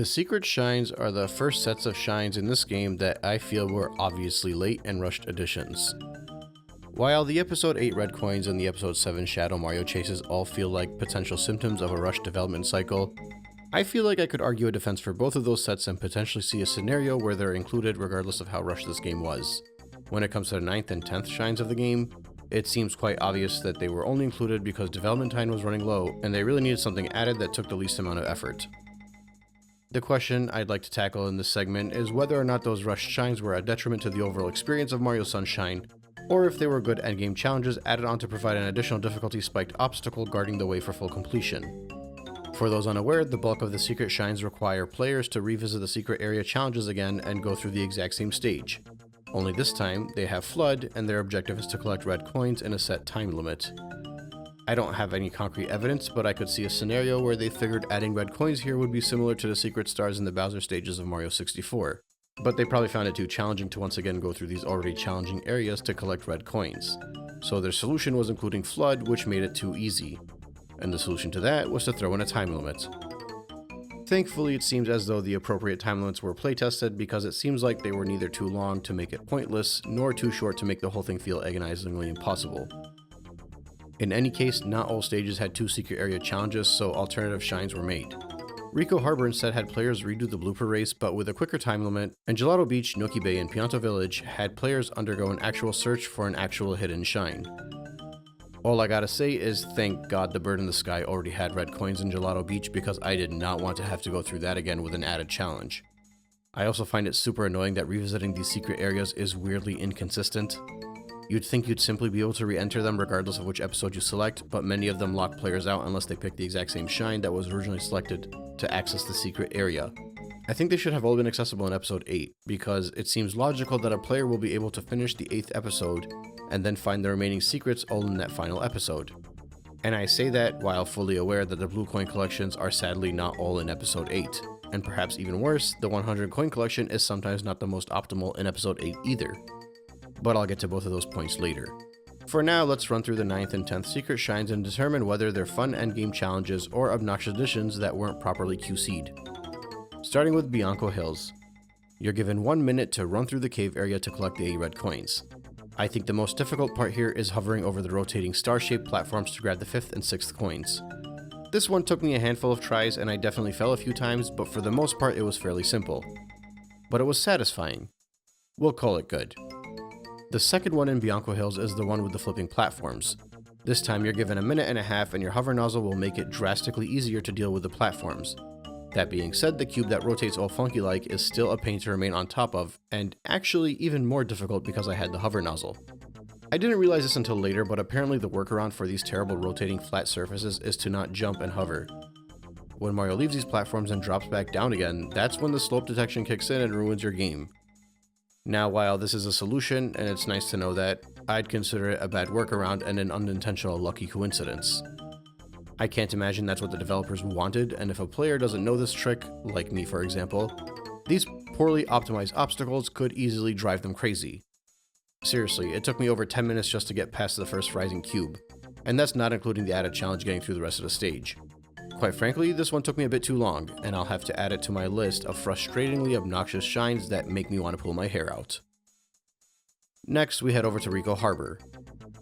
The secret shines are the first sets of shines in this game that I feel were obviously late and rushed additions. While the episode 8 red coins and the episode 7 Shadow Mario chases all feel like potential symptoms of a rushed development cycle, I feel like I could argue a defense for both of those sets and potentially see a scenario where they're included regardless of how rushed this game was. When it comes to the 9th and 10th shines of the game, it seems quite obvious that they were only included because development time was running low and they really needed something added that took the least amount of effort. The question I'd like to tackle in this segment is whether or not those rushed shines were a detriment to the overall experience of Mario Sunshine, or if they were good endgame challenges added on to provide an additional difficulty spiked obstacle guarding the way for full completion. For those unaware, the bulk of the secret shines require players to revisit the secret area challenges again and go through the exact same stage. Only this time, they have FLUDD, and their objective is to collect red coins in a set time limit. I don't have any concrete evidence, but I could see a scenario where they figured adding red coins here would be similar to the secret stars in the Bowser stages of Mario 64. But they probably found it too challenging to once again go through these already challenging areas to collect red coins. So their solution was including FLUDD, which made it too easy. And the solution to that was to throw in a time limit. Thankfully, it seems as though the appropriate time limits were playtested because it seems like they were neither too long to make it pointless, nor too short to make the whole thing feel agonizingly impossible. In any case, not all stages had 2 secret area challenges, so alternative shines were made. Rico Harbor instead had players redo the blooper race, but with a quicker time limit, and Gelato Beach, Noki Bay, and Pianto Village had players undergo an actual search for an actual hidden shine. All I gotta say is thank God the bird in the sky already had red coins in Gelato Beach because I did not want to have to go through that again with an added challenge. I also find it super annoying that revisiting these secret areas is weirdly inconsistent. You'd think you'd simply be able to re-enter them regardless of which episode you select, but many of them lock players out unless they pick the exact same shine that was originally selected to access the secret area. I think they should have all been accessible in episode 8, because it seems logical that a player will be able to finish the 8th episode and then find the remaining secrets all in that final episode. And I say that while fully aware that the blue coin collections are sadly not all in episode 8. And perhaps even worse, the 100 coin collection is sometimes not the most optimal in episode 8 either. But I'll get to both of those points later. For now, let's run through the 9th and 10th secret shines and determine whether they're fun endgame challenges or obnoxious additions that weren't properly QC'd. Starting with Bianco Hills. You're given 1 minute to run through the cave area to collect the 8 red coins. I think the most difficult part here is hovering over the rotating star-shaped platforms to grab the 5th and 6th coins. This one took me a handful of tries and I definitely fell a few times, but for the most part it was fairly simple. But it was satisfying. We'll call it good. The second one in Bianco Hills is the one with the flipping platforms. This time you're given a minute and a half and your hover nozzle will make it drastically easier to deal with the platforms. That being said, the cube that rotates all funky like is still a pain to remain on top of, and actually even more difficult because I had the hover nozzle. I didn't realize this until later, but apparently the workaround for these terrible rotating flat surfaces is to not jump and hover. When Mario leaves these platforms and drops back down again, that's when the slope detection kicks in and ruins your game. Now, while this is a solution, and it's nice to know that, I'd consider it a bad workaround and an unintentional lucky coincidence. I can't imagine that's what the developers wanted, and if a player doesn't know this trick, like me for example, these poorly optimized obstacles could easily drive them crazy. Seriously, it took me over 10 minutes just to get past the first rising cube, and that's not including the added challenge getting through the rest of the stage. Quite frankly, this one took me a bit too long, and I'll have to add it to my list of frustratingly obnoxious shines that make me want to pull my hair out. Next, we head over to Rico Harbor.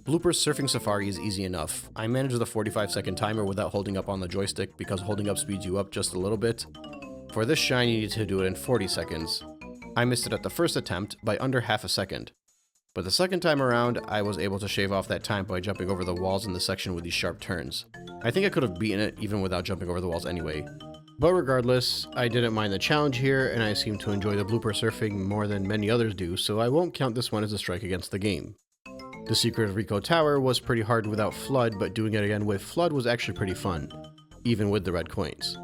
Blooper's Surfing Safari is easy enough. I managed the 45-second timer without holding up on the joystick because holding up speeds you up just a little bit. For this shine, you need to do it in 40 seconds. I missed it at the first attempt by under half a second. But the second time around, I was able to shave off that time by jumping over the walls in the section with these sharp turns. I think I could have beaten it even without jumping over the walls anyway. But regardless, I didn't mind the challenge here, and I seem to enjoy the blooper surfing more than many others do, so I won't count this one as a strike against the game. The Secret of Rico Tower was pretty hard without FLUDD, but doing it again with FLUDD was actually pretty fun, even with the red coins.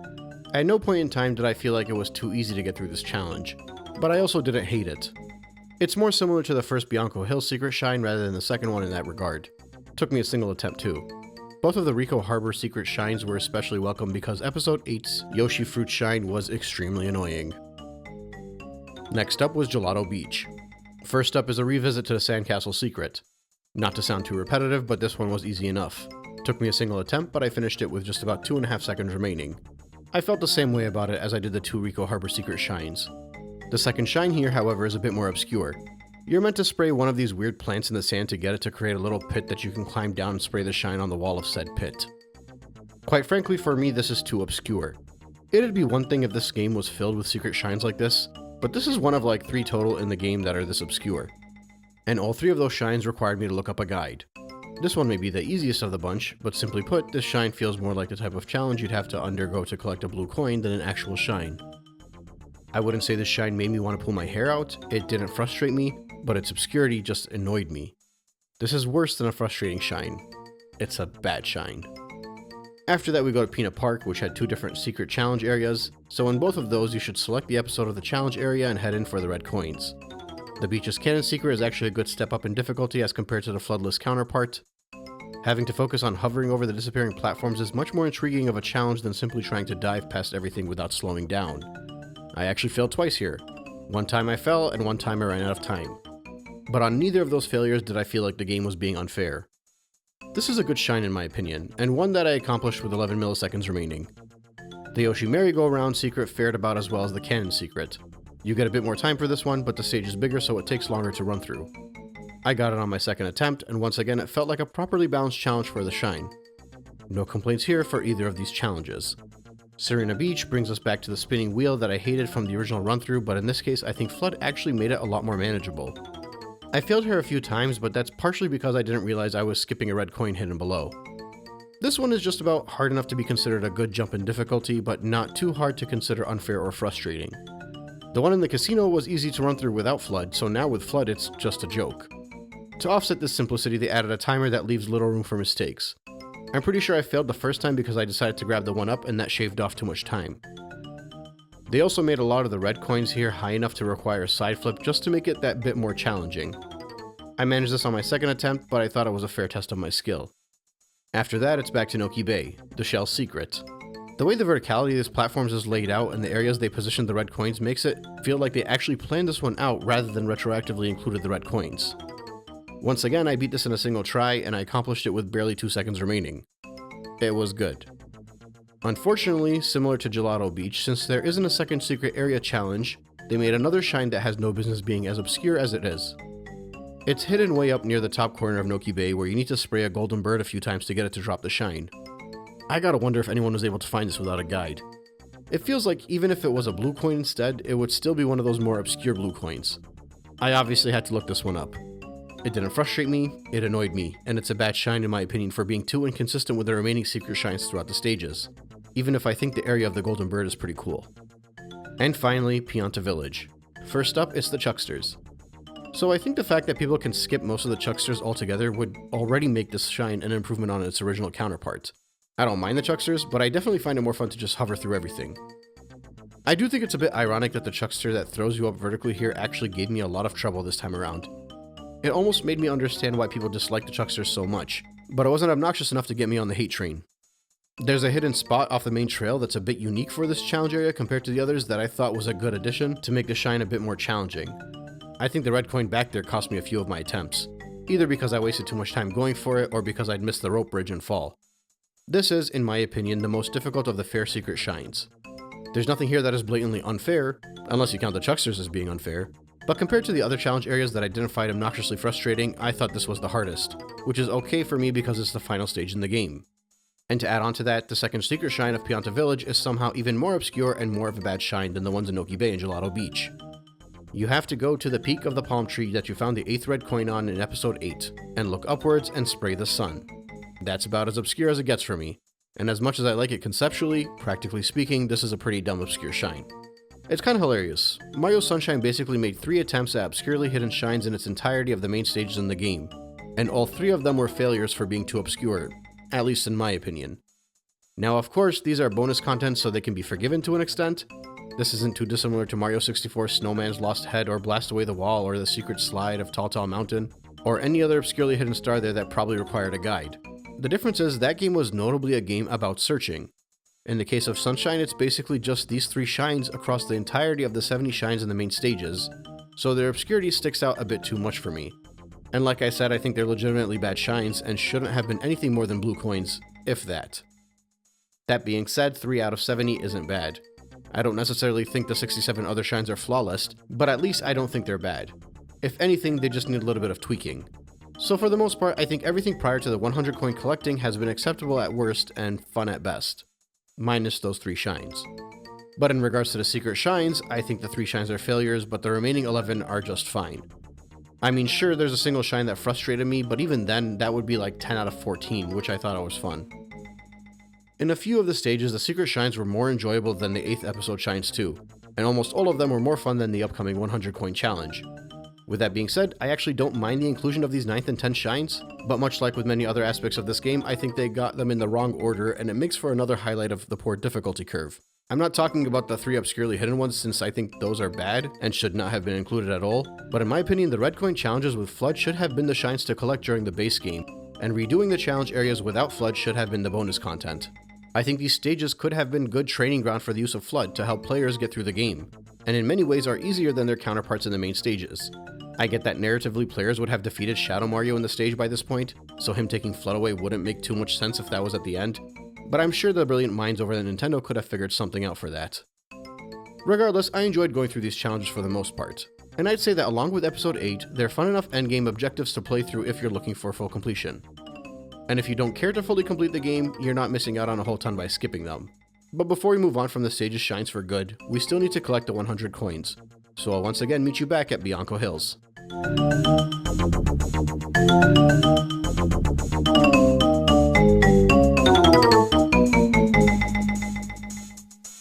At no point in time did I feel like it was too easy to get through this challenge, but I also didn't hate it. It's more similar to the first Bianco Hill secret shine rather than the second one in that regard. Took me a single attempt too. Both of the Rico Harbor secret shines were especially welcome because episode 8's Yoshi Fruit shine was extremely annoying. Next up was Gelato Beach. First up is a revisit to the Sandcastle secret. Not to sound too repetitive, but this one was easy enough. Took me a single attempt, but I finished it with just about 2.5 seconds remaining. I felt the same way about it as I did the 2 Rico Harbor secret shines. The second shine here, however, is a bit more obscure. You're meant to spray one of these weird plants in the sand to get it to create a little pit that you can climb down and spray the shine on the wall of said pit. Quite frankly, for me, this is too obscure. It'd be one thing if this game was filled with secret shines like this, but this is one of like 3 total in the game that are this obscure. And all 3 of those shines required me to look up a guide. This one may be the easiest of the bunch, but simply put, this shine feels more like the type of challenge you'd have to undergo to collect a blue coin than an actual shine. I wouldn't say this shine made me want to pull my hair out, it didn't frustrate me, but its obscurity just annoyed me. This is worse than a frustrating shine. It's a bad shine. After that we go to Peanut Park, which had 2 different secret challenge areas, so in both of those you should select the episode of the challenge area and head in for the red coins. The beach's cannon secret is actually a good step up in difficulty as compared to the floodless counterpart. Having to focus on hovering over the disappearing platforms is much more intriguing of a challenge than simply trying to dive past everything without slowing down. I actually failed twice here. One time I fell and one time I ran out of time. But on neither of those failures did I feel like the game was being unfair. This is a good shine in my opinion, and one that I accomplished with 11 milliseconds remaining. The Yoshi merry-go-round secret fared about as well as the cannon secret. You get a bit more time for this one, but the stage is bigger so it takes longer to run through. I got it on my second attempt, and once again it felt like a properly balanced challenge for the shine. No complaints here for either of these challenges. Serena Beach brings us back to the spinning wheel that I hated from the original run-through, but in this case I think Flood actually made it a lot more manageable. I failed her a few times, but that's partially because I didn't realize I was skipping a red coin hidden below. This one is just about hard enough to be considered a good jump in difficulty, but not too hard to consider unfair or frustrating. The one in the casino was easy to run through without Flood, so now with Flood it's just a joke. To offset this simplicity, they added a timer that leaves little room for mistakes. I'm pretty sure I failed the first time because I decided to grab the 1-up and that shaved off too much time. They also made a lot of the red coins here high enough to require a side flip just to make it that bit more challenging. I managed this on my second attempt, but I thought it was a fair test of my skill. After that, it's back to Noki Bay, the shell secret. The way the verticality of these platforms is laid out and the areas they positioned the red coins makes it feel like they actually planned this one out rather than retroactively included the red coins. Once again, I beat this in a single try and I accomplished it with barely 2 seconds remaining. It was good. Unfortunately, similar to Gelato Beach, since there isn't a second secret area challenge, they made another shine that has no business being as obscure as it is. It's hidden way up near the top corner of Noki Bay where you need to spray a golden bird a few times to get it to drop the shine. I gotta wonder if anyone was able to find this without a guide. It feels like even if it was a blue coin instead, it would still be one of those more obscure blue coins. I obviously had to look this one up. It didn't frustrate me, it annoyed me, and it's a bad shine in my opinion for being too inconsistent with the remaining secret shines throughout the stages, even if I think the area of the golden bird is pretty cool. And finally, Pianta Village. First up, it's the Chucksters. So I think the fact that people can skip most of the Chucksters altogether would already make this shine an improvement on its original counterpart. I don't mind the Chucksters, but I definitely find it more fun to just hover through everything. I do think it's a bit ironic that the Chuckster that throws you up vertically here actually gave me a lot of trouble this time around. It almost made me understand why people dislike the Chucksters so much, but it wasn't obnoxious enough to get me on the hate train. There's a hidden spot off the main trail that's a bit unique for this challenge area compared to the others that I thought was a good addition to make the shine a bit more challenging. I think the red coin back there cost me a few of my attempts, either because I wasted too much time going for it or because I'd missed the rope bridge and fall. This is, in my opinion, the most difficult of the fair secret shines. There's nothing here that is blatantly unfair, unless you count the Chucksters as being unfair, but compared to the other challenge areas that I didn't find obnoxiously frustrating, I thought this was the hardest, which is okay for me because it's the final stage in the game. And to add on to that, the second secret shine of Pianta Village is somehow even more obscure and more of a bad shine than the ones in Noki Bay and Gelato Beach. You have to go to the peak of the palm tree that you found the 8th red coin on in episode 8, and look upwards and spray the sun. That's about as obscure as it gets for me, and as much as I like it conceptually, practically speaking, this is a pretty dumb obscure shine. It's kinda hilarious. Mario Sunshine basically made 3 attempts at obscurely hidden shines in its entirety of the main stages in the game, and all 3 of them were failures for being too obscure, at least in my opinion. Now of course, these are bonus content so they can be forgiven to an extent. This isn't too dissimilar to Mario 64's Snowman's Lost Head or Blast Away the Wall or the Secret Slide of Tall Tall Mountain, or any other obscurely hidden star there that probably required a guide. The difference is that game was notably a game about searching. In the case of Sunshine, it's basically just these 3 shines across the entirety of the 70 shines in the main stages, so their obscurity sticks out a bit too much for me. And like I said, I think they're legitimately bad shines and shouldn't have been anything more than blue coins, if that. That being said, 3 out of 70 isn't bad. I don't necessarily think the 67 other shines are flawless, but at least I don't think they're bad. If anything, they just need a little bit of tweaking. So for the most part, I think everything prior to the 100 coin collecting has been acceptable at worst and fun at best. Minus those 3 shines. But in regards to the secret shines, I think the 3 shines are failures, but the remaining 11 are just fine. I mean, sure, there's a single shine that frustrated me, but even then, that would be like 10 out of 14, which I thought was fun. In a few of the stages, the secret shines were more enjoyable than the 8th episode shines too, and almost all of them were more fun than the upcoming 100 coin challenge. With that being said, I actually don't mind the inclusion of these 9th and 10th shines, but much like with many other aspects of this game, I think they got them in the wrong order, and it makes for another highlight of the poor difficulty curve. I'm not talking about the 3 obscurely hidden ones, since I think those are bad and should not have been included at all, but in my opinion, the red coin challenges with Flood should have been the shines to collect during the base game, and redoing the challenge areas without Flood should have been the bonus content. I think these stages could have been good training ground for the use of Flood to help players get through the game, and in many ways are easier than their counterparts in the main stages. I get that narratively players would have defeated Shadow Mario in the stage by this point, so him taking Flood away wouldn't make too much sense if that was at the end, but I'm sure the brilliant minds over at Nintendo could have figured something out for that. Regardless, I enjoyed going through these challenges for the most part, and I'd say that along with Episode 8, they're fun enough endgame objectives to play through if you're looking for full completion. And if you don't care to fully complete the game, you're not missing out on a whole ton by skipping them. But before we move on from the stage's shines for good, we still need to collect the 100 coins, so I'll once again meet you back at Bianco Hills.